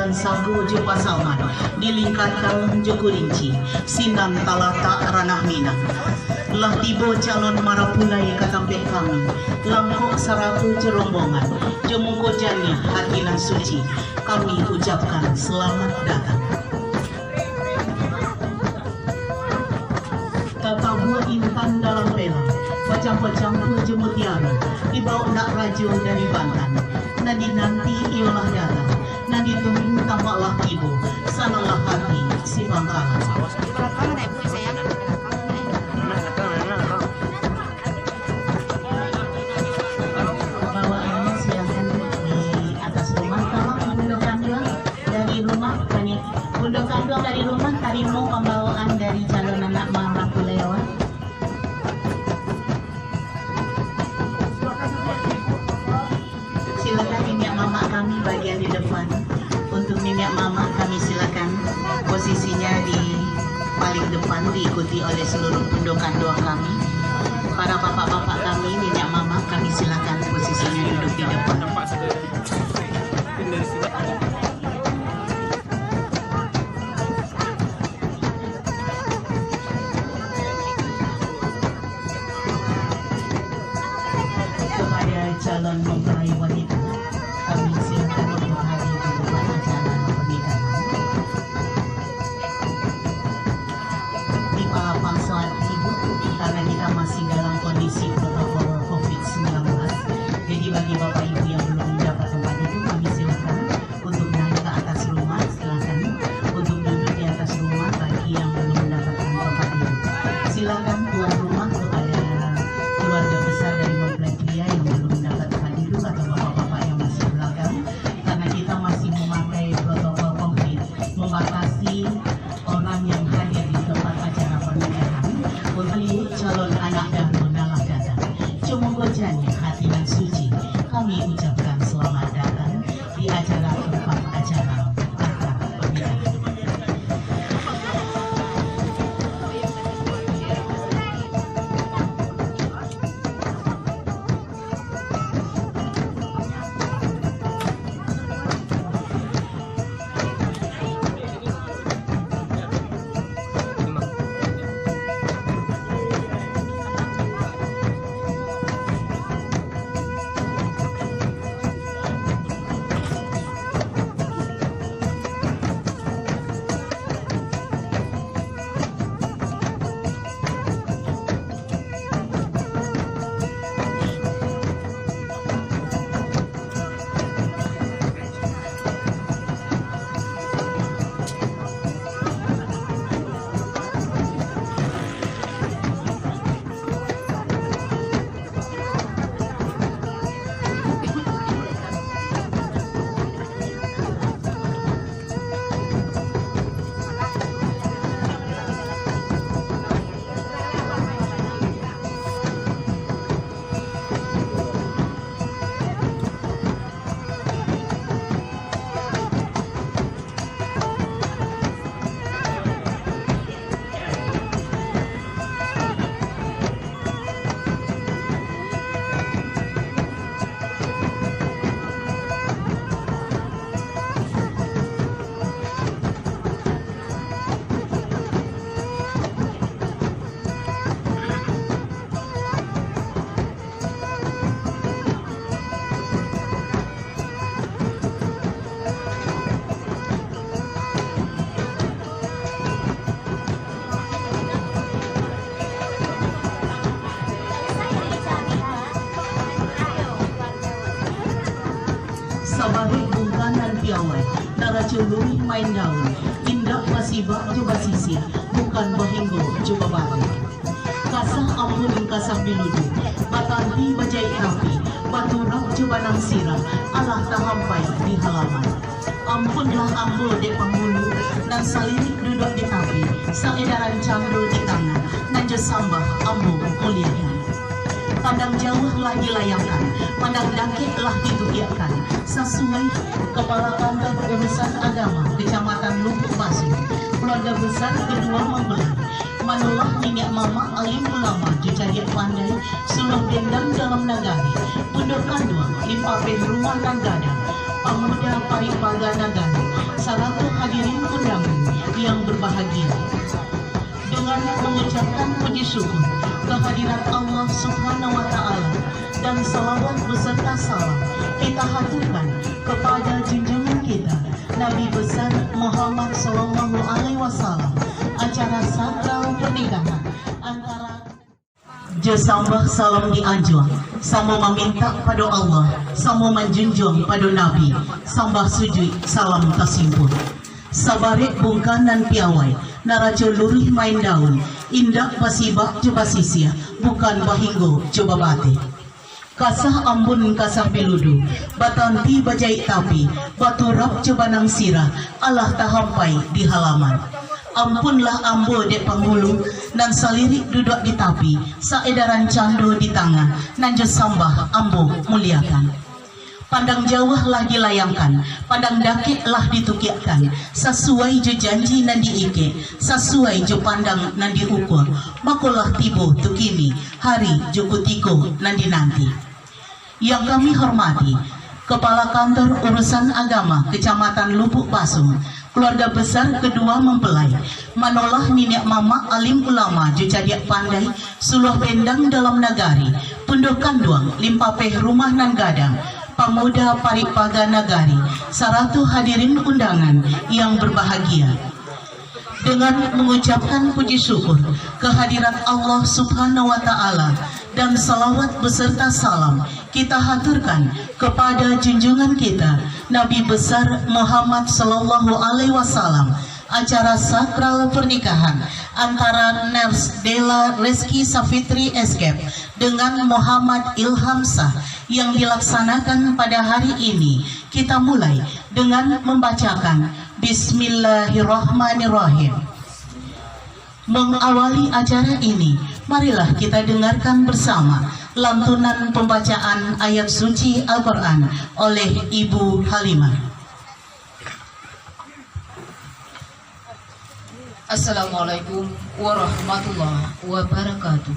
jalan sagu ju pasaman dilingkarkan ju kurinci sinan talata ranah minang lah tiba calon marapulai katampek kami langkok saraku ju rombongan ju mungkojanya hati nan suci kami ucapkan selamat datang. Tata buah intan dalam pelang Pacang-pacang je mutiara Ibau nak rajo dari Banten Nadi nanti ialah datang Nadi tunggu tampaklah ibu Sanalah hati si Bangkalan. Bawaannya silahkan di atas rumah. Tolong bundokan dua dari rumah. Bundokan dua dari rumah. Tarimo pembawaan dari calon anak mama Kulewa. Silakan minyak mama kami bagian di depan. Untuk minyak mama kami silakan posisinya di paling depan diikuti oleh seluruh bundokan doa kami. Para bapak-bapak kami minyak mama kami silakan posisinya duduk di depan. Kepada calon mempelai wanita kami silakan untuk hadir di depan acara pernikahan. Di palapang saat ibu karena kita masih dalam kondisi protokol COVID-19, jadi bagi bapak ibu yang belum dapat tempat duduk kami silakan untuk naik ke atas rumah, silakan untuk duduk di atas rumah bagi yang belum mendapatkan tempat duduk. Silakan tuan rumah kepada keluarga besar dari mempelai pria yang belum mendapat tempat duduk atau bapak-bapak yang masih belakang, karena kita masih memakai protokol COVID membatasi orang yang hadir di tempat acara pernikahan. Untuk calon anak dan mendalah datang, cuma gojanya hati dan suci kami ucapkan selamat datang di acara tempat acara akad pernikahan. Sabari bungkanan piawai, nara cului main daun, indah masibak coba sisir, bukan bahinggo coba batu. Kasah ampun kasah biludu, batanti bajai rapi, batu nak coba nang sirah, alah tahampai di halaman. Ampunlah ambo de pangulu, dan salirik duduk di tapi, saedaran cangdo di tangan, nan sambah ambo kuliahan. Pandang jauh lah dilayangkan, pandang dangkit lah ditugiakan. Sesuai Kepala Kantor Urusan Agama Kecamatan Lubuk Basu, keluarga besar kedua mempelai, manulah minyak mama alim ulama jujariat pandai, suluh dendam dalam nagari, pundokan dua limpapen rumah dan gadang, Pemuda Paripaganagan, Saratu hadirin undangan yang berbahagia. Dengan mengucapkan puji syukur kehadirat Allah Subhanahu wa Ta'ala dan salawat beserta salam kita haturkan kepada junjungan kita Nabi besar Muhammad Sallallahu Alaihi Wasallam. Acara sakral pernikahan antara sambah salam dianjur, sama meminta pada Allah, sama menjunjung pada Nabi, sambah sujud salam tersimpul. Sabarik bungkanan piawai, naraja lurih main daun, indak pasibak coba sisia, bukan bahinggo coba bate. Kasah ambun kasah peludu, batanti bajai tapi, batu rap coba nang sirah, Allah tahampai di halaman. Ampunlah ambo dek penghulu, nan salirik duduk di tapi, saedaran cando di tangan, nan sambah ambo muliakan. Pandang jauh lah dilayangkan, pandang dakik lah ditukiakan, sesuai jo janji nan diike, sesuai jo pandang nan diukur, makulah tibo tukini, hari jo kutiko nan dinanti. Yang kami hormati, Kepala Kantor Urusan Agama Kecamatan Lubuk Basung, keluarga besar kedua mempelai, manolah nenek mama alim ulama jo cadiak pandai, suluh pendang dalam nagari, punduh kanduang limpapeh rumah nan gadang, Pemuda Paripaganagan, Saratu hadirin undangan yang berbahagia. Dengan mengucapkan puji syukur kehadirat Allah Subhanahu wa Ta'ala dan salawat beserta salam kita haturkan kepada junjungan kita Nabi besar Muhammad Sallallahu Alaihi Wasallam. Acara sakral pernikahan antara Ners Della Reski Safitri Escape dengan Muhammad Ilham Shah yang dilaksanakan pada hari ini. Kita mulai dengan membacakan Bismillahirrahmanirrahim. Mengawali acara ini, marilah kita dengarkan bersama lantunan pembacaan ayat suci Al-Quran oleh Ibu Halimah. Assalamualaikum warahmatullahi wabarakatuh.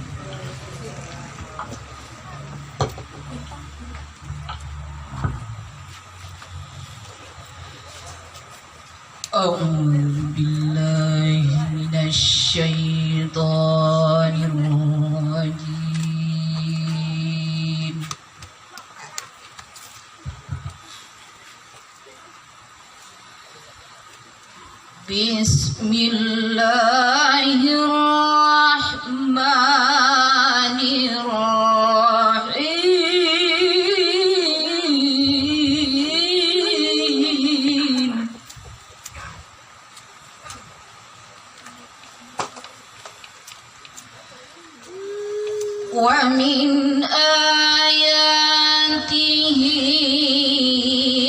A'udzu billahi minasy syaithanir rajim. Bismillahirrahmanirrahim. Wa min ayatihi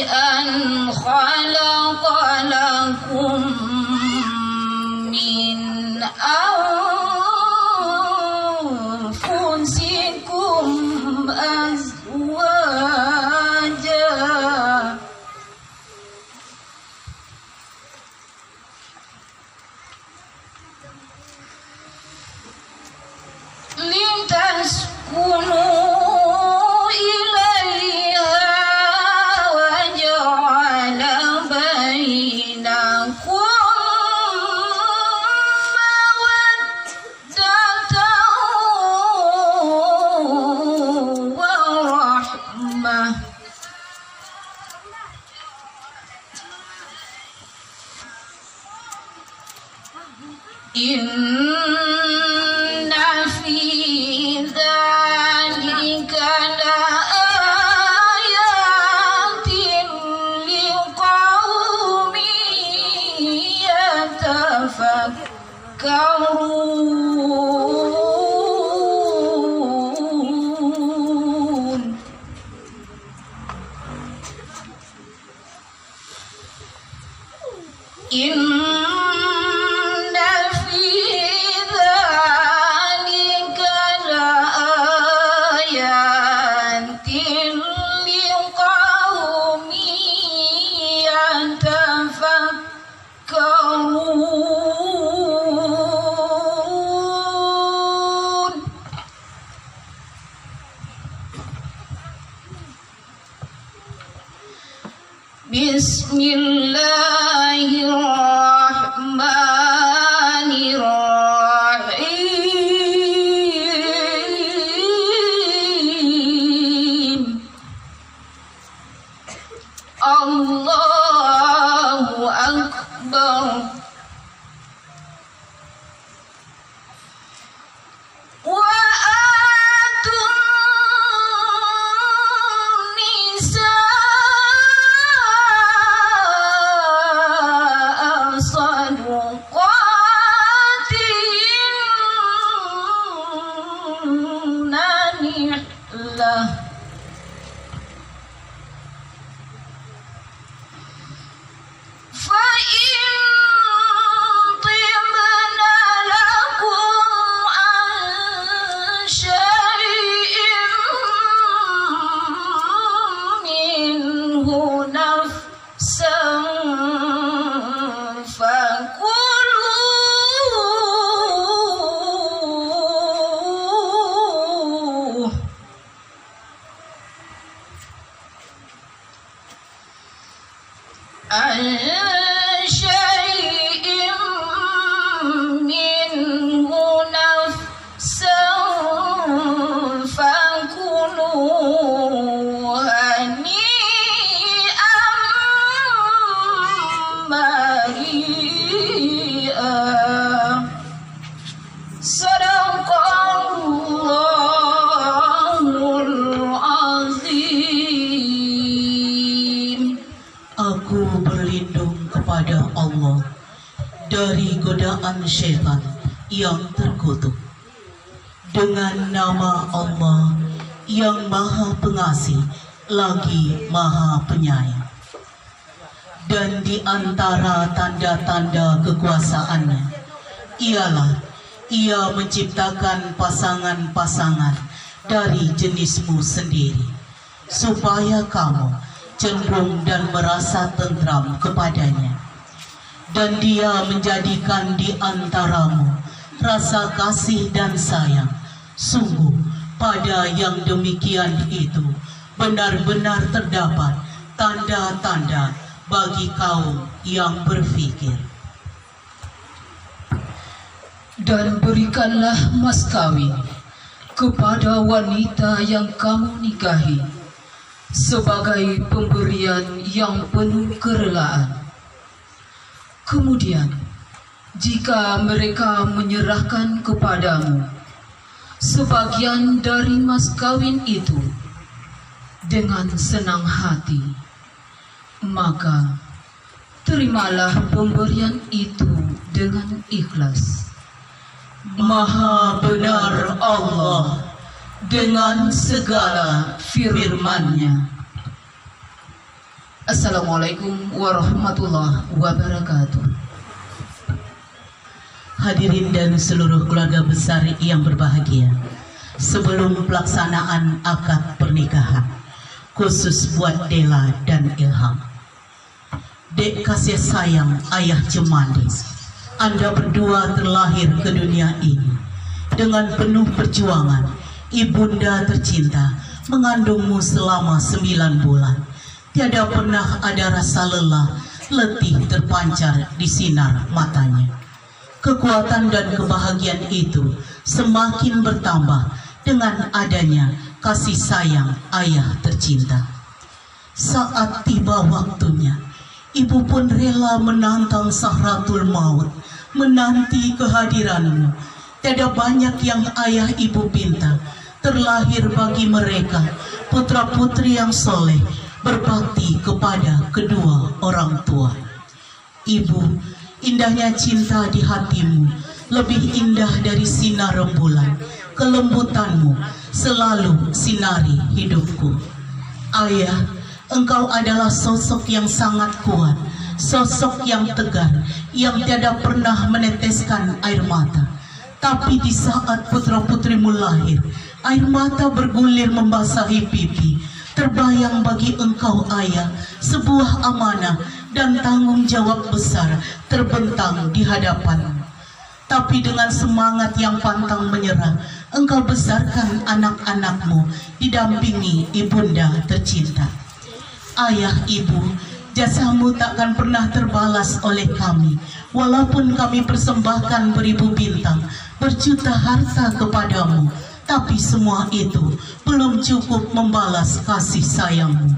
an khalaqa lakum min anfusikum azwaja litaskunu ilaiha wa ja'ala bainakum mawaddatan wa rahmah. Inna fi dzalika laayatin liqaumin yatafakkarun. Inna fi dzalika laayatin liqaumin yatafakkarun. godaan syaitan yang terkutuk. Dengan nama Allah yang Maha Pengasih lagi Maha Penyayang. Dan di antara tanda-tanda kekuasaannya ialah Ia menciptakan pasangan-pasangan dari jenismu sendiri, supaya kamu cenderung dan merasa tentram kepadanya. Dan Dia menjadikan di antaramu rasa kasih dan sayang. Sungguh pada yang demikian itu benar-benar terdapat tanda-tanda bagi kaum yang berfikir. Dan berikanlah mas kawin kepada wanita yang kamu nikahi sebagai pemberian yang penuh kerelaan. Kemudian, jika mereka menyerahkan kepadamu sebagian dari mas kawin itu dengan senang hati, maka terimalah pemberian itu dengan ikhlas. Maha benar Allah dengan segala firman-Nya. Assalamualaikum warahmatullahi wabarakatuh. Hadirin dan seluruh keluarga besar yang berbahagia, sebelum pelaksanaan akad pernikahan khusus buat Dela dan Ilham, Dek kasih sayang ayah Cemande, Anda berdua terlahir ke dunia ini dengan penuh perjuangan. Ibunda tercinta mengandungmu selama 9 bulan. Tiada pernah ada rasa lelah, letih terpancar di sinar matanya. Kekuatan dan kebahagiaan itu semakin bertambah dengan adanya kasih sayang ayah tercinta. Saat tiba waktunya, ibu pun rela menantang sakratul maut, menanti kehadiranmu. Tiada banyak yang ayah ibu pinta, terlahir bagi mereka putra-putri yang soleh, berbakti kepada kedua orang tua. Ibu, indahnya cinta di hatimu lebih indah dari sinar rembulan. Kelembutanmu selalu sinari hidupku. Ayah, engkau adalah sosok yang sangat kuat, sosok yang tegar, yang tiada pernah meneteskan air mata. Tapi di saat putra-putrimu lahir, air mata bergulir membasahi pipi. Terbayang bagi engkau ayah sebuah amanah dan tanggung jawab besar terbentang di hadapanmu. Tapi dengan semangat yang pantang menyerah, engkau besarkan anak-anakmu didampingi ibunda tercinta. Ayah ibu, jasamu takkan pernah terbalas oleh kami. Walaupun kami persembahkan beribu bintang, berjuta harta kepadamu, tapi semua itu belum cukup membalas kasih sayangmu.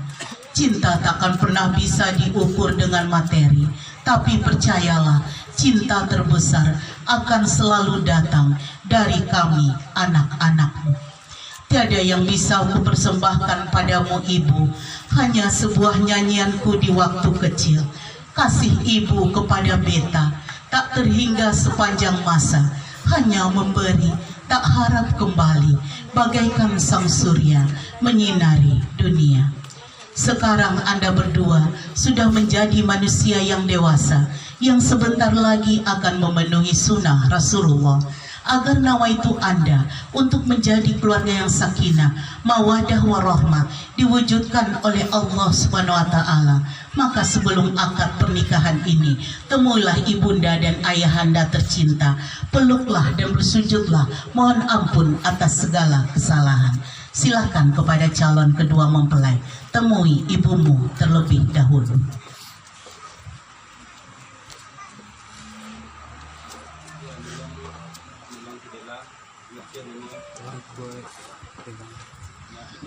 Cinta takkan pernah bisa diukur dengan materi, tapi percayalah, cinta terbesar akan selalu datang dari kami anak-anakmu. Tiada yang bisa aku persembahkan padamu ibu, hanya sebuah nyanyianku di waktu kecil. Kasih ibu kepada beta tak terhingga sepanjang masa, hanya memberi tak harap kembali, bagaikan sang surya menyinari dunia. Sekarang Anda berdua sudah menjadi manusia yang dewasa, yang sebentar lagi akan memenuhi sunnah Rasulullah. Agar nawaitu Anda untuk menjadi keluarga yang sakinah, mawadah warahmah diwujudkan oleh Allah Subhanahu wa Ta'ala. Maka sebelum akad pernikahan ini, temuilah ibunda dan ayahanda tercinta, peluklah dan bersujudlah, mohon ampun atas segala kesalahan. Silakan kepada calon kedua mempelai, temui ibumu terlebih dahulu.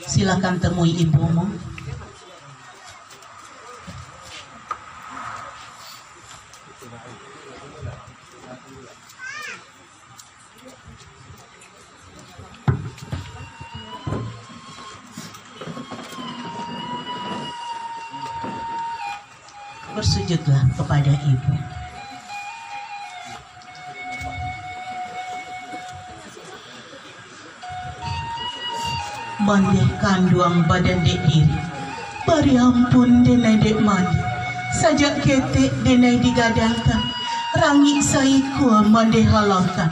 Silakan temui ibumu. Bersujudlah kepada ibu. mandi kanduang badan dek diri. Bari ampun denai dek mandi. Sajak ketek denai digadangkan. Rangi saiku mandi halakan.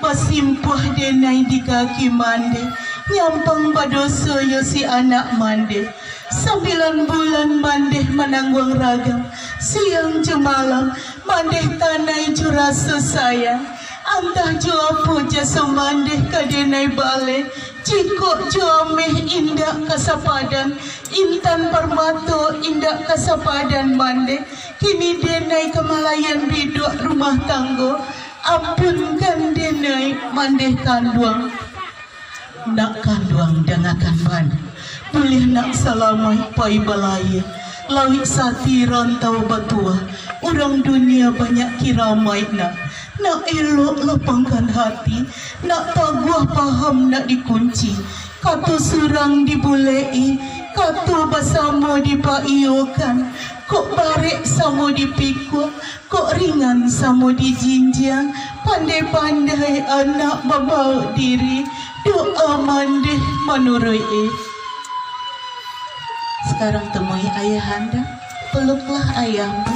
Basimpuh denai di kaki mandi. Nyampang badoso yo si anak mandi. 9 bulan mandi menanggung ragam. Siang jemalam mandi tanai jurasa sayang. Antah jua puja semandeh kadenai bale. Cikok jua meh indak kasapadan. Intan permato indak kasapadan mande. Kini denai kemalayan biduk rumah tanggo. Ampunkan denai mandeh kanduang. Nak kanduang dengakan mana. Boleh nak salamai pai balaya. Lawik sati rantau batua. Orang dunia banyak kiramai nak. Nak elok lapangkan hati. Nak taguah paham nak dikunci. Kata surang dibulei. Kata basamo dipaiokan. Kok barek samo dipikul. Kok ringan samo dijinjang. Pandai-pandai anak membawa diri. Doa mandeh menurui. Sekarang temui ayahanda. Peluklah ayahmu.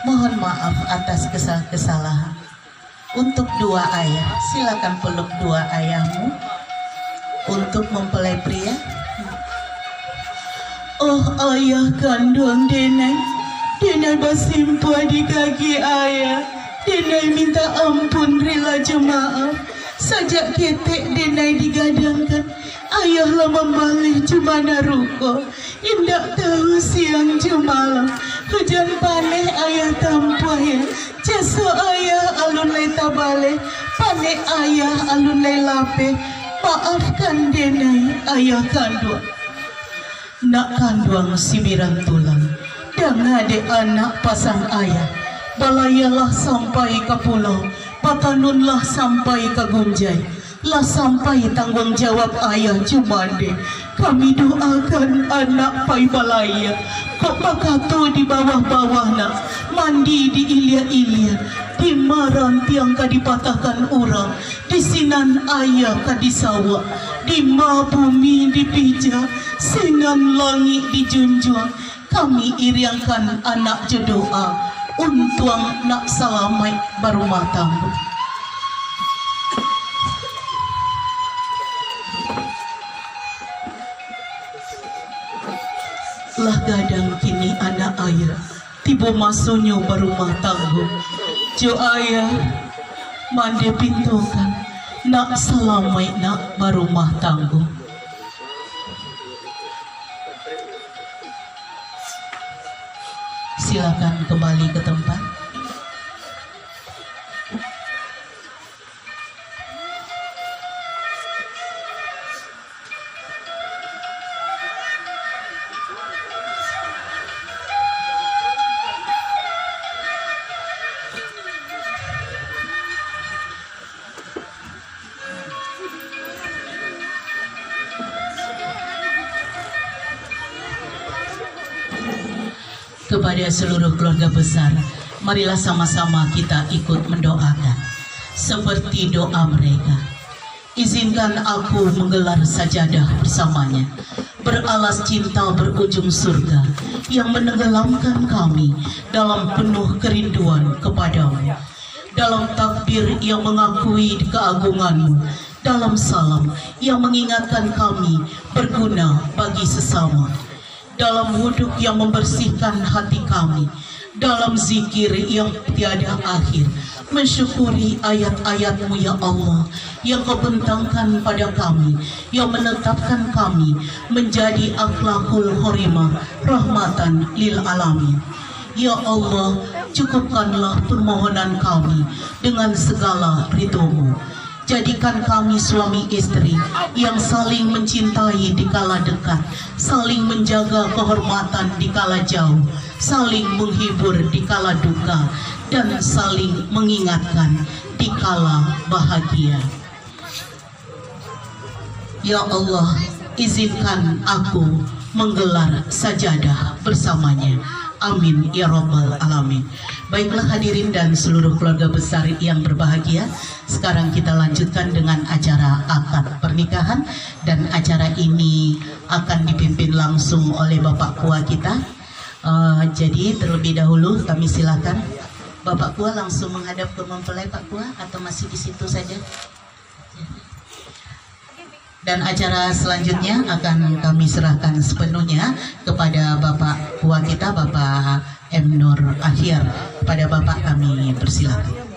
Mohon maaf atas kesalahan. Untuk dua ayah, silakan peluk dua ayahmu. Untuk mempelai pria. Oh ayah kandung denai. Denai bersimpuh di kaki ayah. Denai minta ampun rela jemaah. Sajak ketek denai digadangkan. Ayahlah membalik cumana ruko. Indak tahu siang jumalam. Hujan paneh ayah tampaya. Jasa ayah alunai tabale. Paneh ayah alunai lape. Maafkan denai ayah kanduang. Nak kanduang sibiran tulang. Dan adik anak pasang ayah. Balayalah sampai ke pulau. Patanunlah sampai ke Gunjai. Lah sampai tanggung jawab ayah Jumande. Kami doakan anak pai balaya. Kok pakato di bawah-bawah nak. Mandi di ilia-ilia. Di maran tiang ka dipatahkan orang. Di sinan ayah ka disawak. Di ma bumi dipija. Sinan langit dijunjung. Kami iriangkan anak jodoa. Untuang nak salamai barumah tangga. Lah gadang kini anak ayah. Tiba masuknya barumah tangga. Jo ayah mande pintukan. Nak salamai nak barumah tangga. Silakan kembali ke tempat. Kepada seluruh keluarga besar, marilah sama-sama kita ikut mendoakan seperti doa mereka. Izinkan aku menggelar sajadah bersamanya, beralas cinta berujung surga yang menenggelamkan kami dalam penuh kerinduan kepadamu, dalam takbir yang mengakui keagunganmu, dalam salam yang mengingatkan kami berguna bagi sesama, dalam wuduk yang membersihkan hati kami, dalam zikir yang tiada akhir, mensyukuri ayat-ayat-Mu ya Allah yang Kau bentangkan pada kami, yang menetapkan kami menjadi akhlakul horimah, rahmatan lil alamin. Ya Allah, cukupkanlah permohonan kami dengan segala ridho-Mu. Jadikan kami suami istri yang saling mencintai di kala dekat, saling menjaga kehormatan di kala jauh, saling menghibur di kala duka, dan saling mengingatkan di kala bahagia. Ya Allah, izinkan aku menggelar sajadah bersamanya. Amin ya rabbal alamin. Baiklah hadirin dan seluruh keluarga besar yang berbahagia, sekarang kita lanjutkan dengan acara akad pernikahan, dan acara ini akan dipimpin langsung oleh Bapak Kua kita. Jadi terlebih dahulu kami silakan Bapak Kua langsung menghadap ke mempelai. Pak Kua, atau masih di situ saja? Dan acara selanjutnya akan kami serahkan sepenuhnya kepada Bapak Kua kita, Bapak M. Nur Akhir. Pada Bapak kami persilakan.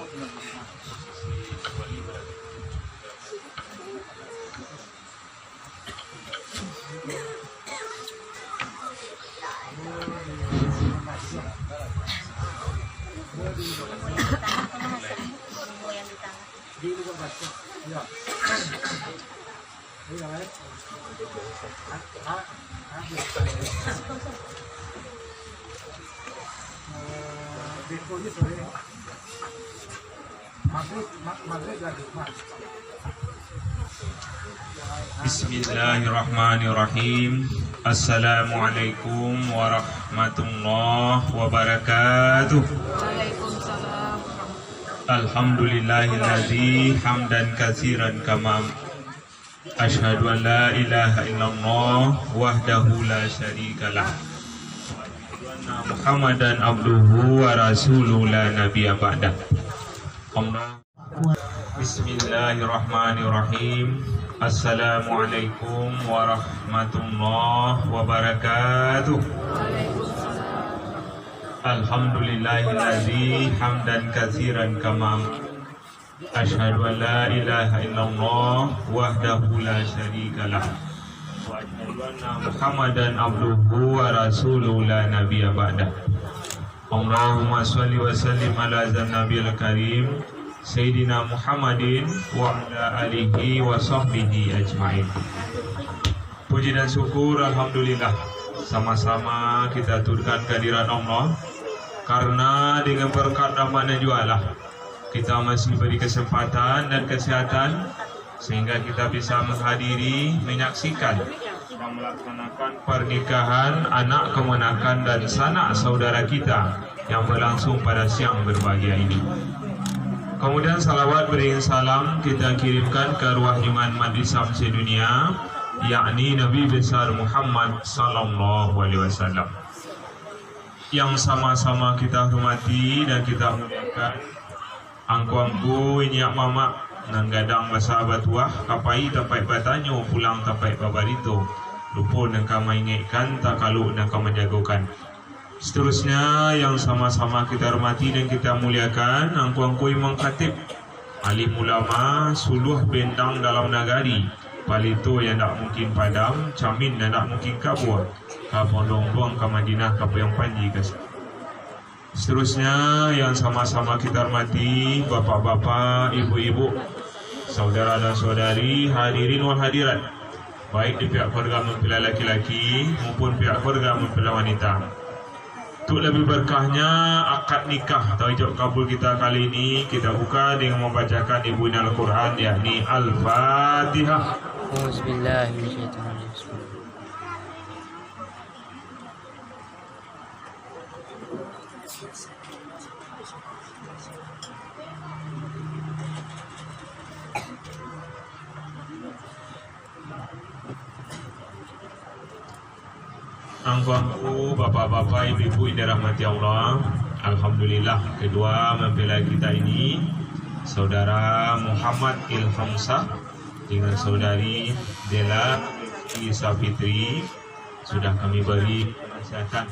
Bismillahirrahmanirrahim. Assalamualaikum warahmatullahi wabarakatuh. Waalaikumsalam. Alhamdulillahilladzi hamdan katsiran kama asyhadu an la ilaha illallah wahdahu la syarikalah wa anna Muhammadan abduhu wa rasuluhu la nabiyya ba'dah. Bismillahirrahmanirrahim. Assalamualaikum warahmatullahi wabarakatuh. Alhamdulillahilladzi hamdan katsiran kama asyhadu an la ilaha illallah wahdahu la syarikalah wa asyhadu anna Muhammadan abduhu wa rasuluhu la nabiyya ba'dah. Allahumma shalli wa sallim ala nabiyil karim Sayyidina Muhammadin wa ala alihi wa sahbihi ajma'in. Puji dan syukur alhamdulillah sama-sama kita aturkan kehadiran Allah, karena dengan berkat rahmatnya jualah kita masih beri kesempatan dan kesehatan sehingga kita bisa menghadiri, menyaksikan dan melaksanakan pernikahan anak kemenakan dan sanak saudara kita yang berlangsung pada siang berbahagia ini. Kemudian salawat beriring salam kita kirimkan ke arwah Imam Islam sedunia, yakni Nabi besar Muhammad sallallahu alaihi wasallam, yang sama-sama kita hormati dan kita muliakan. Angku-angku inyak mama nanggadang bersahabat wah kapai tapai batanyo pulang tapai babarito lupa nangka maingatkan tak kalau nangka menjagokan. Seterusnya yang sama-sama kita hormati dan kita muliakan angku-angku imam khatib, alim ulama, suluh bentang dalam nagari, palito yang tak mungkin padam, camin yang tak mungkin kabur, kapondong buang ke Madinah, ke yang panji ke. Seterusnya yang sama-sama kita hormati bapak-bapak, ibu-ibu, saudara dan saudari, hadirin wal hadirat, baik di pihak keluarga mempelai laki-laki maupun pihak keluarga mempelai wanita. Untuk lebih berkahnya akad nikah atau ijab kabul kita kali ini, kita buka dengan membacakan ibunyi Al-Quran, yakni Al-Fatihah. Bismillahirrahmanirrahim. Angku-angku, bapak-bapak, ibu-ibu yang dirahmati Allah, alhamdulillah kedua mempelai kita ini, saudara Muhammad Ilhamsah dengan saudari Dela Isa Fitri, sudah kami beri nasihat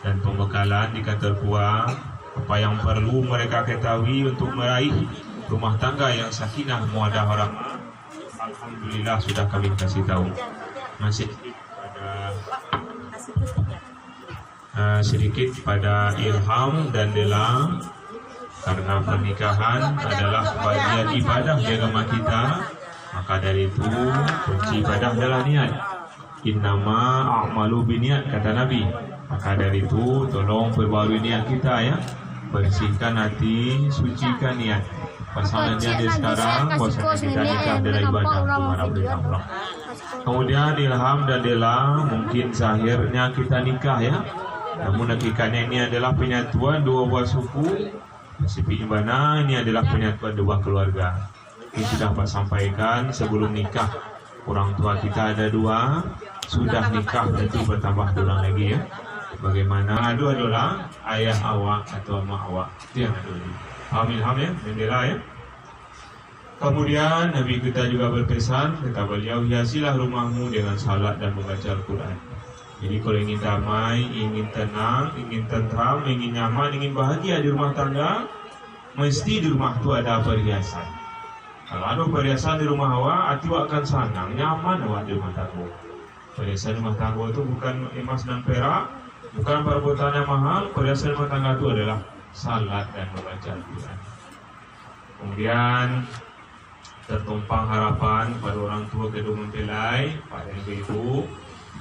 dan pembekalan di kantor Kua apa yang perlu mereka ketahui untuk meraih rumah tangga yang sakinah mawaddah warahmah. Alhamdulillah sudah kami kasih tahu. Masih sedikit pada Ilham dan Dela, karena pernikahan adalah bagian ibadah di agama kita, maka dari itu kunci ibadah adalah niat. Innama a'malu biniat, kata Nabi. Maka dari itu tolong perbarui niat kita ya, bersihkan hati, sucikan niat. Pasangannya di sekarang puasanya kita nikah adalah ibadah kepada Allah. Kemudian Ilham dan Dela, mungkin zahirnya kita nikah ya, Namun hakikatnya ini adalah penyatuan dua buah suku. Seperti mana ini adalah penyatuan dua keluarga. Ini sudah Pak sampaikan sebelum nikah. Orang tua kita ada dua, sudah nikah tentu bertambah kurang lagi ya. Bagaimana adu adalah ayah awak atau mak awak. Itu yang adu. Ilham ya, bendera ya. Kemudian Nabi kita juga berpesan, kata beliau, hiasilah rumahmu dengan salat dan membaca Al-Quran. Jadi kalau ingin damai, ingin tenang, ingin tentram, ingin nyaman, ingin bahagia di rumah tangga, mesti di rumah itu ada perhiasan. Kalau ada perhiasan di rumah awak, hati awak akan senang, nyaman awak di rumah tangga. Perhiasan rumah tangga itu bukan emas dan perak, bukan perabotan yang mahal. Perhiasan rumah tangga itu adalah salat dan membaca Al-Quran. Kemudian tertumpang harapan pada orang tua kedua mempelai, pada ibu-ibu,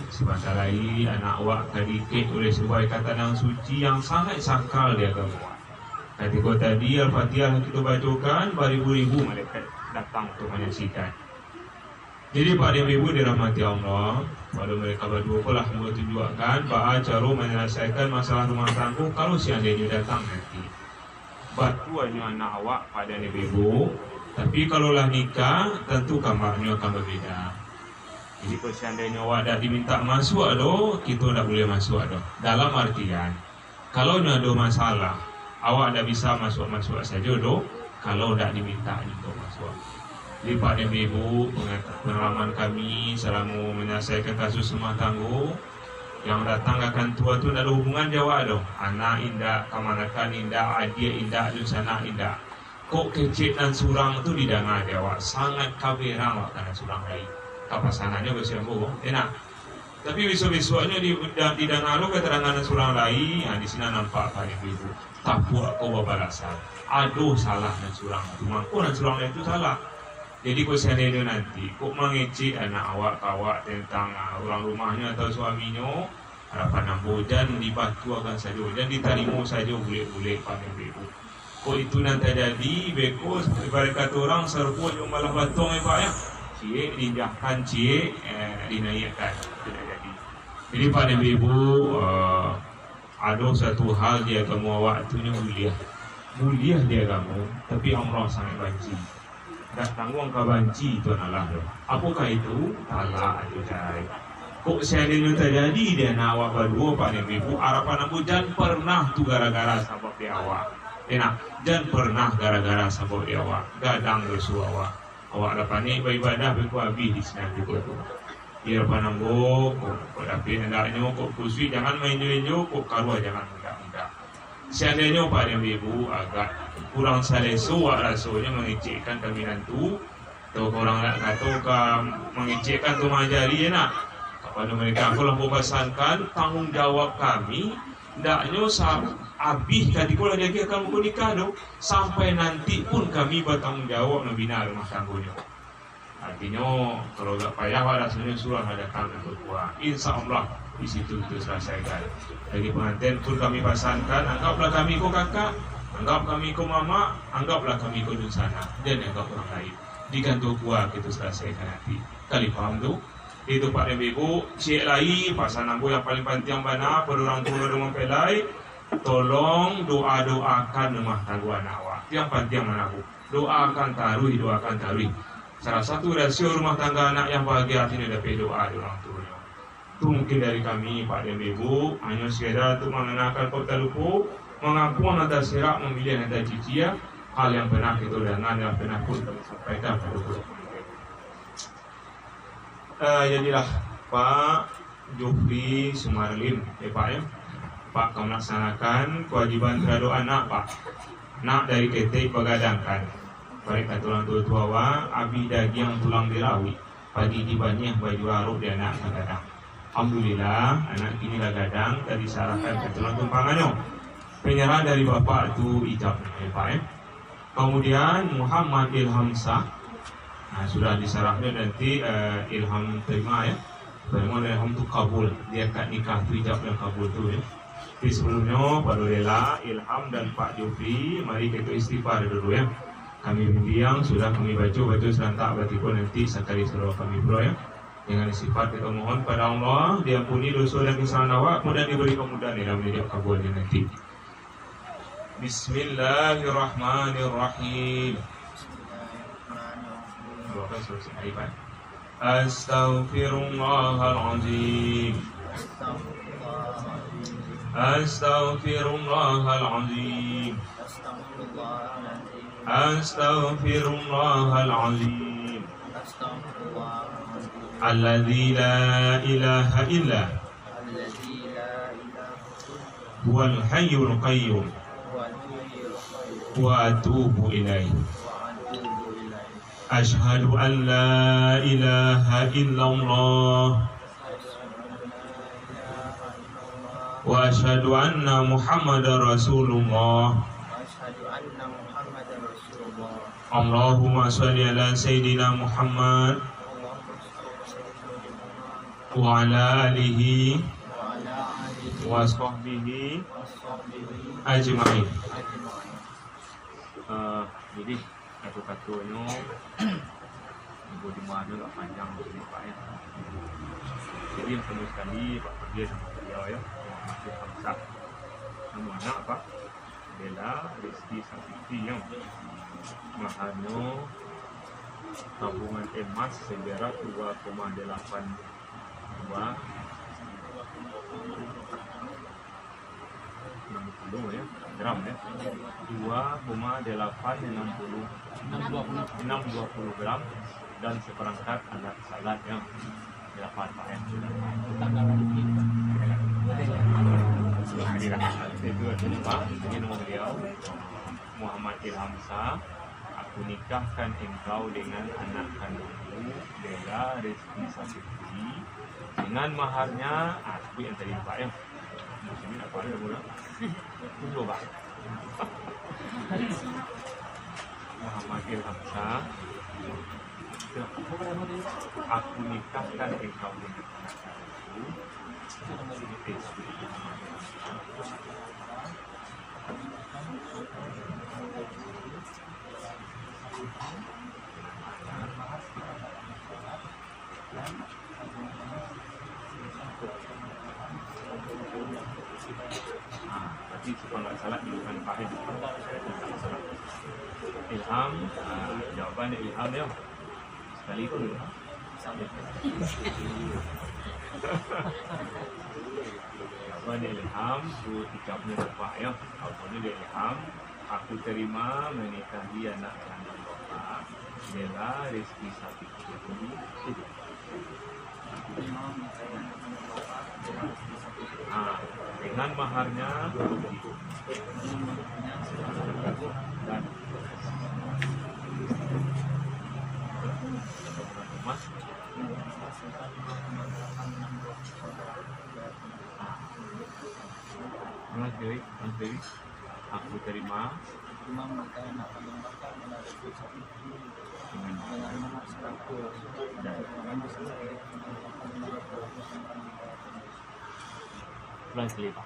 sebentar lagi anak awak kadikit oleh sebuah ikatan yang suci yang sangat sakral di agama. Ketika tadi Al-Fatihah kita bacakan, beribu-ribu malaikat datang untuk menyaksikan. Jadi pada ibu-ibu dirahmati Allah, pada mereka berdua pula tunjukkan bahawa cara menyelesaikan masalah rumah tangga kalau seandainya datang nanti. Batu hanya anak awak pada ibu-ibu. Tapi kalaulah nikah, tentu kamarnya akan berbeda. Jadi kalau seandainya awak dah diminta masuk doh, kita tak boleh masuk doh. Dalam artian, kalau ada masalah, awak dah bisa masuk saja doh. Kalau tak diminta untuk masuk. Jadi Pak dan Ibu, pengalaman kami selama menyelesaikan kasus rumah tangga, yang datang akan tua tu tak ada hubungan jawab doh. Anak indah, kamanakan indah, adik indah, sana indah. Kok kecil dan surang tu didengar dia awak sangat kaberang awak karena surang lain. Kapasangannya bersiambu, enak. Tapi besok-besoknya didengar lo keterangan surang lain. Di sini nampak pada ibu. Tak puas kau balasan. Aduh salah dan surang. Mangku dan surang lain itu salah. Jadi kau seandainya nanti kau mengecek anak awak tentang orang rumahnya atau suaminya, harapan nampu dan dibantu akan saja dan diterima saja boleh-boleh pada ibu. Kok itu nanti jadi beko seperti kata orang serput yang malah batong Pak ya. Cie diinjakkan, cie dinaikkan, tidak jadi. Jadi pada ibu ada satu hal dia kamu awak tu mulia dia kamu, tapi Allah sangat benci. Tak tanggung kau benci itu adalah. Apakah itu? Talak itu cari. Kok seandainya terjadi dia nak awak berdua pada ibu harapan aku jangan pernah tu gara-gara sebab dia awak. Enak, dan pernah gara-gara sabuk dia awak gadang dosu awak dapat ni beribadah berku habis di sana juga tu. Dia apa nambo, kok dapat hendaknya kok kusui jangan main-main kok karua jangan mudah-mudah. Seandainya Pak dan Ibu agak kurang salesu rasanya mengecekkan kami nantu, atau orang nak kata mengecekkan tu mengajari enak. Kepada mereka aku lampu pesankan tanggung jawab kami. Ndaknya habis tadi kalau dia akan menikah doh sampai nanti pun kami bertanggung jawab membina rumah tangganya. Artinya kalau tak payah rasanya surah ada kami berdua. Insya Allah di situ itu selesaikan. Lagi pengantin pun kami pasankan, anggaplah kami ko kakak, anggap kami ko mama, anggaplah kami ko dusana dan anggap orang lain. Di kantor kuah kita selesaikan nanti. Kali faham tu? Itu Pak dan Ibu, cik lagi pasal nampu yang paling penting mana pada orang tua dan mempelai, tolong doakan rumah tangga anak awak. Yang penting mana bu? Doakan taruh. Salah satu rasio rumah tangga anak yang bahagia tidak dapat doa di orang tuanya. Itu mungkin dari kami Pak dan Ibu hanya sekadar untuk mengenalkan kota lupu, mengaku nada serak memilih nada cicia, hal yang pernah kita dengar yang pernah pun kami sampaikan pada bulan. Jadilah Pak Jufri Sumarlim Pak ya. Pak kau melaksanakan kewajiban terhadap anak Pak. Nak dari ketik pegadangkan. Baik kata orang tua awak, abi daging tulang dirawi. Pagi dibanyah baju aruk dia anak gadang. Alhamdulillah anak kini dah gadang tadi sarahkan kata orang tumpangannya. Penyerahan dari bapak itu ijab Pak ya. Kemudian Muhammad Ilhamsah. Sudah disarahnya nanti ilham terima ya. Bagaimana ilham tu kabul. Dia kat nikah tu ijab yang kabul tu ya. Tapi sebelumnya Pak Lela, Ilham dan Pak Jufri, mari kita istighfar dulu ya. Kami bimbing sudah kami baca serentak berarti pun nanti sekali seluruh kami pula ya. Dengan sifat kita mohon pada Allah, diampuni dosa dan kesalahan awak, kemudian diberi kemudahan dalam hidup kabulnya nanti. Bismillahirrahmanirrahim. Doakan selesai ayat. Astaghfirullahaladzim. Astaghfirullahaladzim. Astaghfirullahaladzim. Alladzi la ilaha illa huwal hayyul qayyum wa atubu ilaihi. Ashhadu an la ilaha illallah wa ashhadu anna Muhammadar Rasulullah. Allahumma shalli ala sayyidina Muhammad wa ala alihi wa sahbihi ajma'in. Jadi kata-katanya ibu di mana tak panjang jadi Pak ya. Jadi yang pertama sekali Pak pergi sama beliau ya, masih bangsa. Nama anak Pak Bella Rizky Sakiti yang maharnya tabungan emas sejarah 2,82 60 ya gram ya, 2,860 gram dan seperangkat alat salat yang didapat Pak ya. Itu Pak, ini nama beliau Muhammad Ilhamsa. Aku nikahkan engkau dengan anak kandungmu Bella Rizky Sakiti dengan maharnya aku yang tadi Pak ya. Ini apa ada mula? Tunggu Pak. Muhammad Ilhamsa. Aku nikahkan engkau dengan anak kandungmu. Berarti kalau nggak salah bukan Fahid. Ilham, jawabannya Ilham ya. Sekali itu. Jawabannya Ilham, itu ucapnya Bapak ya. Awalnya dia Ilham. Aku terima menikahi anak kandung Bapak Bella Rizky Sakiti. Dengan maharnya dan emas. Mas Dewi, aku terima pulang selip.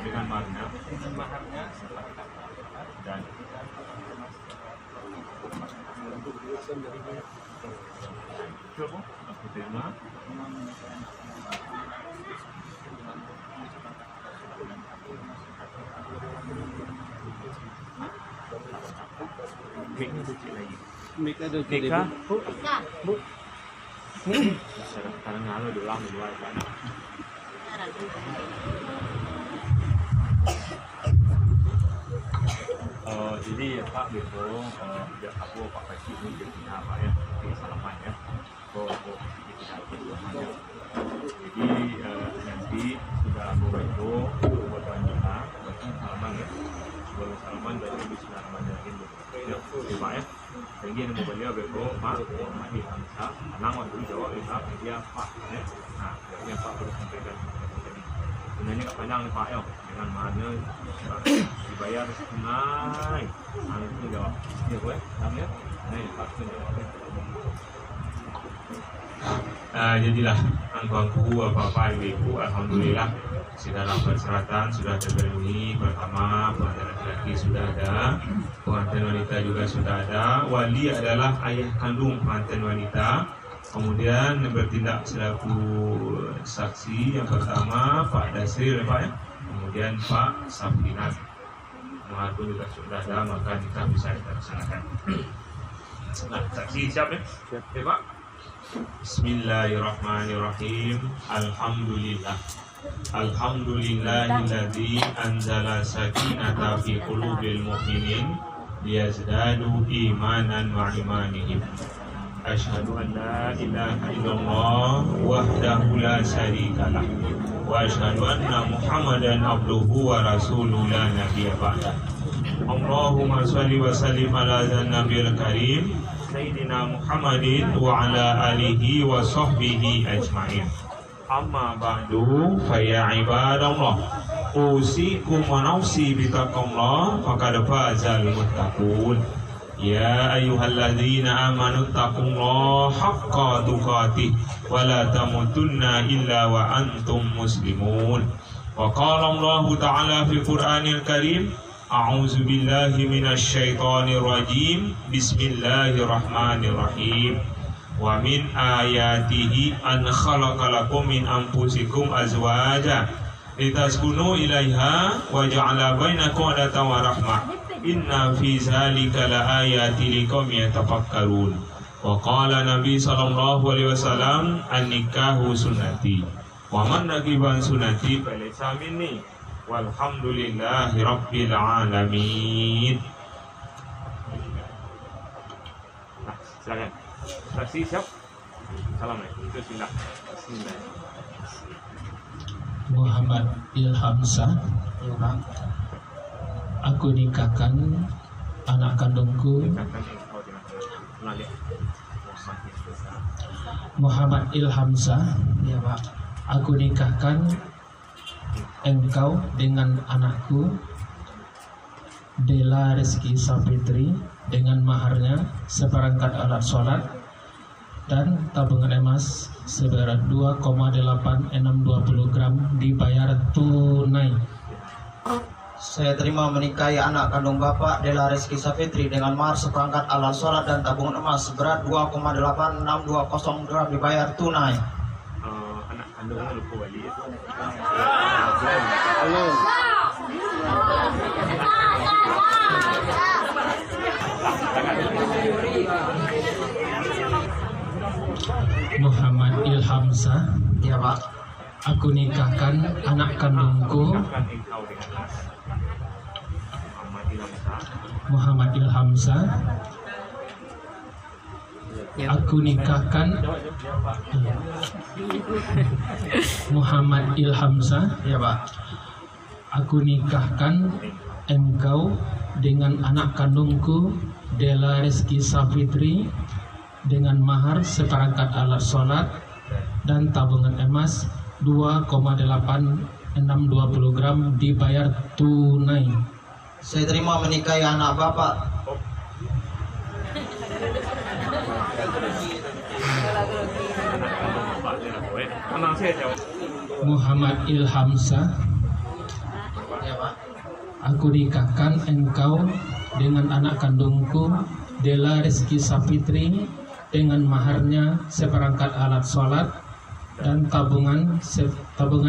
Dengan maharnya dan coba aku terima mic-nya kecil lagi. Mic ada kecil. Bu. Sekarang ngalu ulang di luar sana. Jadi Pak gitu, aku Pak Pesi ini jadi apa ya? Di salaman ya. Jadi nanti sudah aku itu buat wanita, buat salaman ya. Buat salaman dari Bismillahirrahmanirrahim. Ya, Pak ya. Jadi yang mau beliau bego Pak Muhammad Ilhamsa, anak waktu jawab Ilham dia Pak ya. Nah, yang Pak perlu sampaikan tadi. Sebenarnya nggak panjang nih Pak ya, dengan mana dibayar tunai. Nah itu jawab. Ya gue, kamu ya. Nah Pak itu jawabnya. Jadilah angku-angku bapak ibu alhamdulillah segala persyaratan sudah terpenuhi. Pertama, pengantin laki-laki sudah ada, pengantin wanita juga sudah ada. Wali adalah ayah kandung pengantin wanita. Kemudian yang bertindak selaku saksi yang pertama Pak Dasril, Pak ya. Kemudian Pak Safinat. Mahar pun juga sudah ada, maka nikah bisa kita laksanakan. Nah, saksi siap ya? Siap Pak. Bismillahirrahmanirrahim. Alhamdulillah. Alhamdulillahilladzi anzala sakinata fi qulubil mu'minin liyazdadu imanan wa imanihim. Asyhadu an la ilaha illallah wahdahu la syarikalah wa asyhadu anna Muhammadan abduhu wa rasuluhu la nabiyya ba'dah. Allahumma shalli wa sallim ala nabiyil karim Sayyidina Muhammadin wa ala alihi wa sahbihi ajma'in. Amma ba'du fa ya ibadallah, usikum wa nafsi bitaqwallah faqad fazal muttaqun. Ya ayyuhalladzina amanu taqullaha haqqa tuqatih wa la tamutunna illa wa antum muslimun. Wa qala Allah ta'ala fi Qur'anil Karim, a'udzu billahi minasy syaithanir rajim. Bismillahirrahmanirrahim. Wa min ayatihi an khalaqalakum min anfusikum azwaja litaskunu ilaiha wa ja'ala bainakum mawaddatan wa rahmah. Inna fi zalika laayatin liqaumin yatafakkarun. Wa qala Nabi sallallahu alaihi wasallam, an-nikahu sunnati wa man ragiba sunnati falaysa minni. Walhamdulillahi rabbil alamin. Nah, silakan. Saksi siap? Assalamualaikum. Bismillah. Bismillah. Muhammad Ilhamsah. Aku nikahkan anak kandungku Muhammad Ilhamsah. Ya Pak. Aku nikahkan engkau dengan anakku Dela Rizky Sapitri dengan maharnya seperangkat alat sholat dan tabungan emas seberat 2,8620 gram dibayar tunai. Saya terima menikahi anak kandung Bapak Dela Rizky Sapitri dengan mahar seperangkat alat sholat dan tabungan emas seberat 2,8620 gram dibayar tunai. Anak kandungnya lupa wali ya. Muhammad Ilhamsah. Ya Pak. Aku nikahkan anak kandungku Muhammad Ilhamsah. Aku nikahkan Muhammad Ilhamsah. Ya Pak. Aku nikahkan engkau dengan anak kandungku Dela Rizky Sapitri dengan mahar seperangkat alat sholat dan tabungan emas 2,8620 gram dibayar tunai. Saya terima menikahi anak Bapak Muhammad Ilhamsah. Ya Pak. Aku nikahkan engkau dengan anak kandungku Dela Rizky Sapitri dengan maharnya seperangkat alat sholat dan tabungan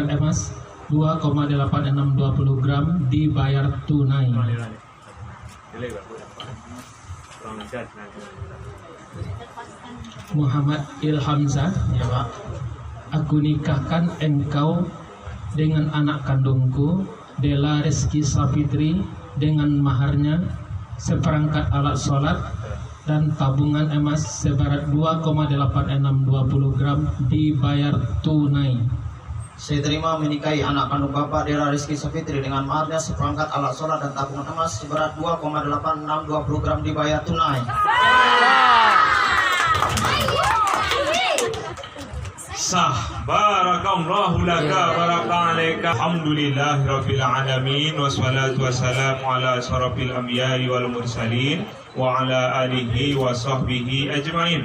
emas 2,8620 gram dibayar tunai. Muhammad Ilhamsah. Ya Pak. Aku nikahkan engkau dengan anak kandungku Dela Rizky Sapitri dengan maharnya seperangkat alat sholat dan tabungan emas seberat 2,8620 gram dibayar tunai. Saya terima menikahi anak kandung Bapak Dela Rizky Sapitri dengan maharnya seperangkat alat sholat dan tabungan emas seberat 2,8620 gram dibayar tunai. Sah, barakallahu laka baraka alaika. Alhamdulillahi rabbil alamin wassalatu wassalamu ala asyrafil anbiya'i wal mursalin وعلى آله وصحبه أجمعين.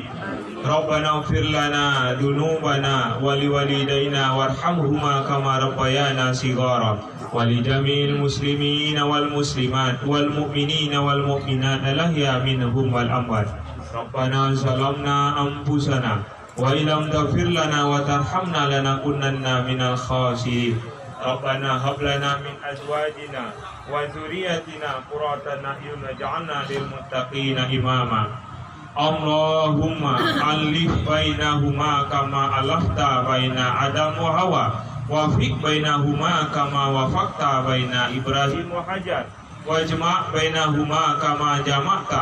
ربنا اغفر لنا ذنوبنا ولوالدينا وارحمهما كما ربيانا صغارا ولجميع المسلمين والمسلمات والمؤمنين والمؤمنات الأحياء منهم والأموات. ربنا ظلمنا أنفسنا وإن لم تغفر لنا وترحمنا لنكونن من الخاسرين. ربنا هب لنا من أزواجنا وذريتنا قرة أعين واجعلنا للمتقين إماما. اللهم ألف بينهما كما ألفت بين آدم وحواء وفق بينهما كما وفقت بين إبراهيم وحجر واجمع بينهما كما جمعت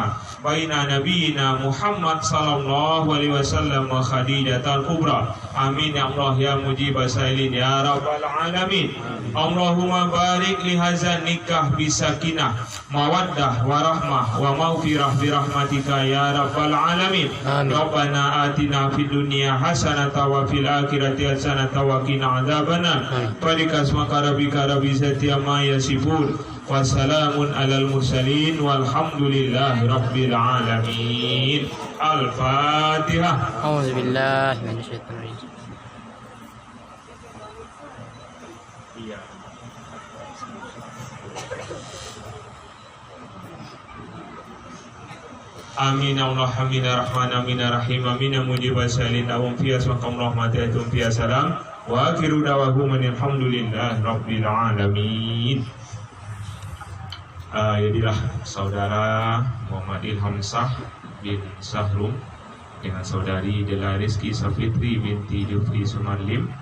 بين نبينا محمد صلى الله عليه وسلم وخديجة الكبرى. آمين يا الله يا مجيب السائلين يا رب العالمين. اللهم بارك لهذا النكاح بسكينة مودة ورحمة ومغفرة برحمتك يا رب العالمين. ربنا آتنا في الدنيا حسنة وفي الآخرة حسنة وقنا عذاب النار. بارك اسمك ربك رب العزة عما يصفون وسلام على المرسلين والحمد لله رب العالمين. الفاتحة. أعوذ بالله من الشيطان الرجيم. Amin ya Allah, amin ya Rahman, amin ya Rahim, amin ya Mujib as-salin, awam fiya asmaqam rahmatiyatum fiya salam, wa akhiru da'wahum alhamdulillah rabbil alamin. Jadilah saudara Muhammad Ilham Shah bin Sahrum dengan saudari Dela Rizky Safitri binti Jufri Sumarlim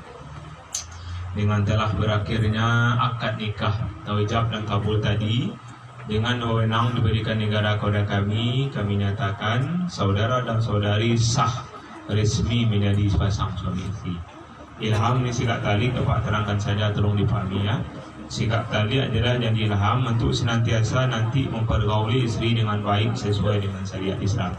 dengan telah berakhirnya akad nikah tawajab dan kabul tadi. Dengan wewenang diberikan negara kepada kami nyatakan saudara dan saudari sah resmi menjadi sepasang suami istri. Ilham ini sikap tali, dapat terangkan saja, tolong dipahami ya. Sikap tali adalah janji ilham untuk senantiasa nanti mempergauli istri dengan baik sesuai dengan syariat Islam.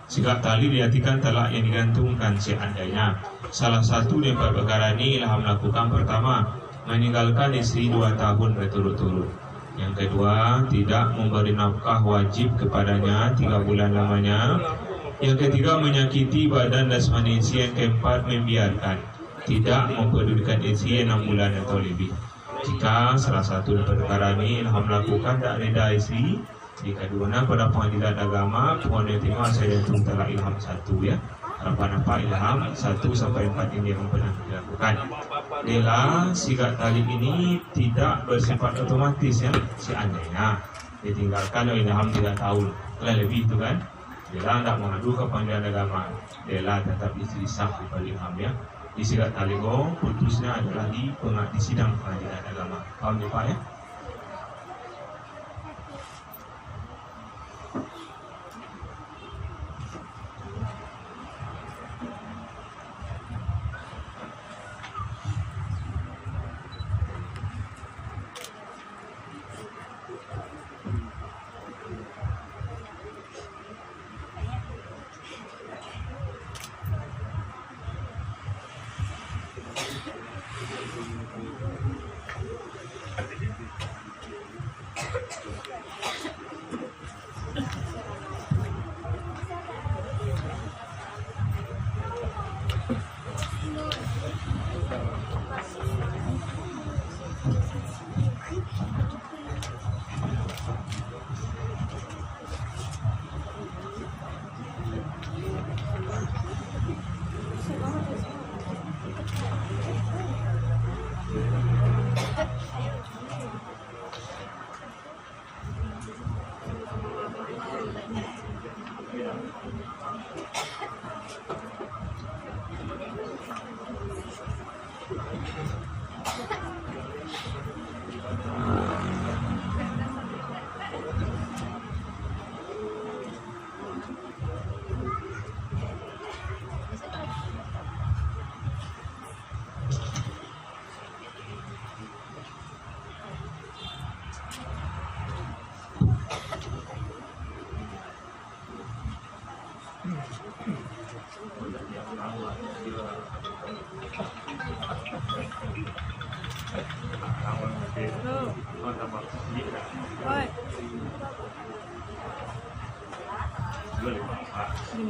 Sikap tali diartikan talak yang digantungkan seandainya salah satu daripada perkara ini ilham lakukan. Pertama, meninggalkan istri 2 tahun berturut-turut. Yang kedua, tidak memberi nafkah wajib kepadanya 3 bulan lamanya. Yang ketiga, menyakiti badan jasmani istri. Yang keempat, membiarkan tidak mempedulikan istri 6 bulan atau lebih. Jika salah satu dari perkara ini ilham lakukan tak reda istri, dikaduana pada pengadilan agama, pohon yang terima saya telah ilham 1 ya. Harapan apa ilham 1 sampai 4 ini yang pernah dilakukan. Dela sikap tali ini tidak bersifat otomatis ya. Seandainya ditinggalkan oleh ilham 3 tahun lebih itu kan, Dela tidak mengadu ke pengadilan agama, Dela tetap istri sah daripada ilham ya. Di sikap tali putusnya adalah di sidang pengadilan agama. Paham ya Pak ya?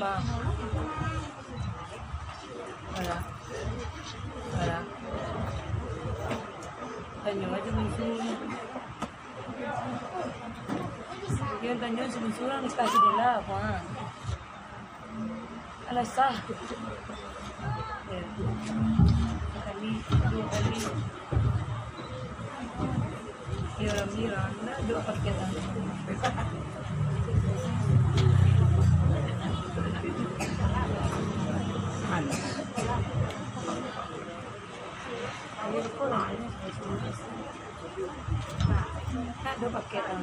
Bang. Wala. Tanyo aja mensurang. Yung tanyo mensurang dikasih nila, Bang. Alas sah. Kali, 2 kali. Mira, na 2 paketan. Ada paketan.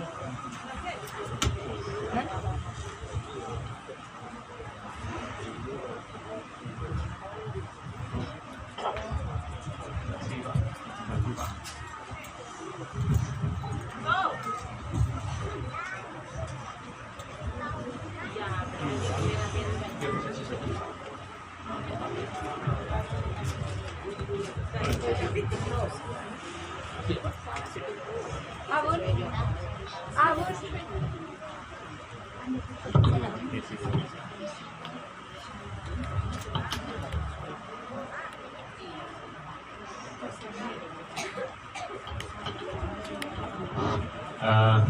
Abun.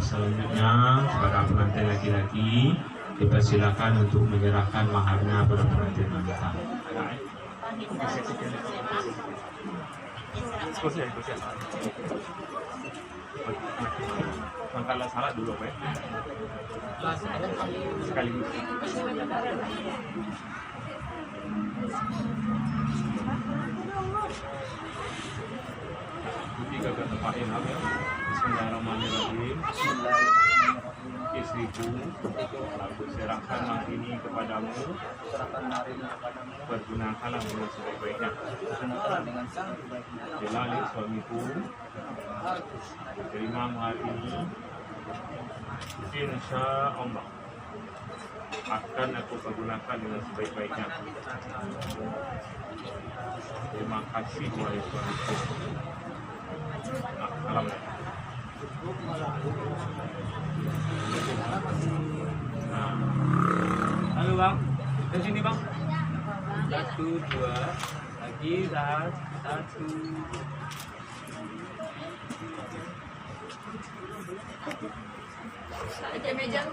Selanjutnya para pengantin laki-laki dipersilakan untuk menyerahkan maharnya pada pengantin wanita. Kalau salah dulu, Pak. Sekaligus. Tiga tempatin apa ya? Bismillahirrahmanirrahim. Istriku, aku serahkan malam ini kepadamu. Pergunakanlah dengan sebaik-baiknya. Jalani suamiku, terima mahar ini. Insya Allah akan aku pergunakan dengan sebaik-baiknya. Terima kasih wahai suamiku. Halo Bang, ke sini Bang. 1, 2, lagi 1. Meja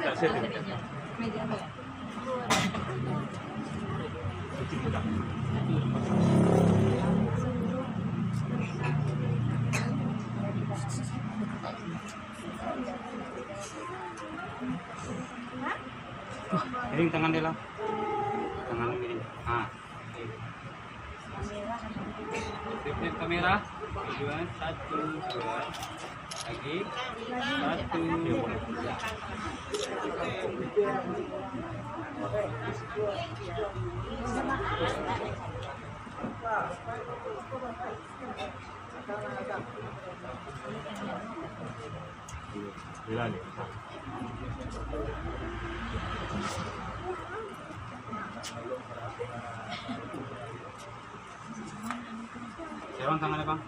Miring tangan dia lah. Tangan miring. Flip kamera. Tujuan 1, 2. Lagi 1. Sekarang tangannya Bang.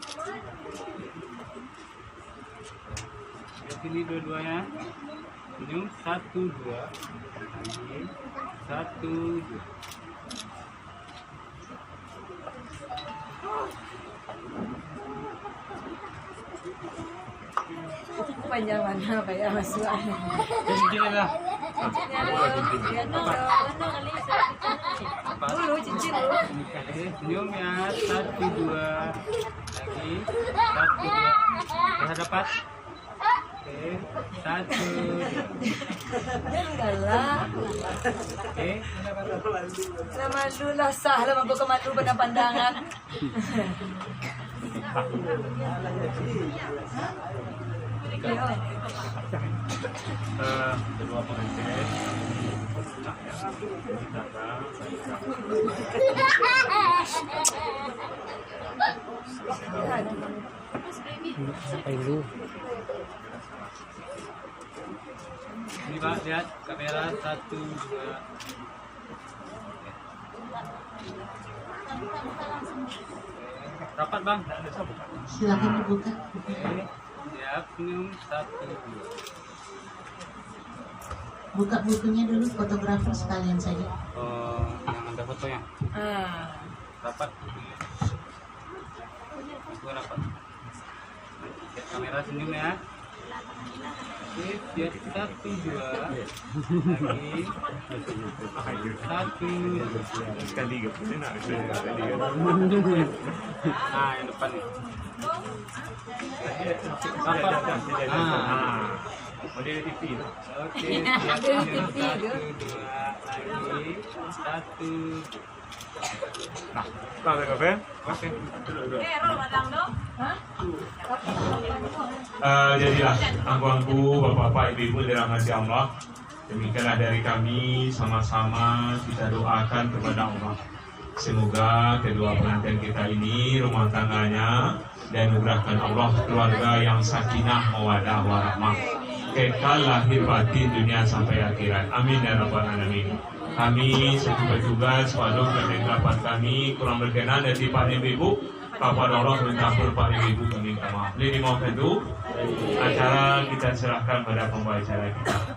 Di sini dua-duanya. Senyum 1, 2. Lagi 1, 2. panjang mana kayak masukan. Cincin lah. Dulu cincin dulu. Senyum ya. 1, 2. Lagi 1, 2. Bisa dapat. Oke, 1. Enggak lah. Oke. Sama dulu lah sah lah mampu kemandu pada pandangan. Kedua pengantin Ini Pak, lihat kamera 1, 2. Rapat Bang. Silakan dibuka. Oke. Siap, senyum 1, 2. Buka bukunya dulu, fotografer sekalian saja. Yang ada fotonya. Dapat. Aku dapat. Lihat kamera senyum ya. Lihat 1, 2 lagi 1 sekali gak boleh nak sekali. nah yang depan nih dapat Model TV. oke siap 1, 2 lagi 1 Nah, tahu kafe? oke Jadilah angku-angku, bapak-bapak, ibu-ibu dirahmati Allah. Demikianlah dari kami, sama-sama kita doakan kepada Allah. Semoga kedua pengantin kita ini rumah tangganya dan mudahkan Allah keluarga yang sakinah, mawaddah, warahmah, kekal lahir batin dunia sampai akhirat. Amin ya rabbal alamin. Kami setugas pada penerapan kami kurang berkenan dari Pak Ibu. Bapak Allah minta Pak Ibu kami minta maaf. Ini mau itu acara kita serahkan pada pembawa acara kita.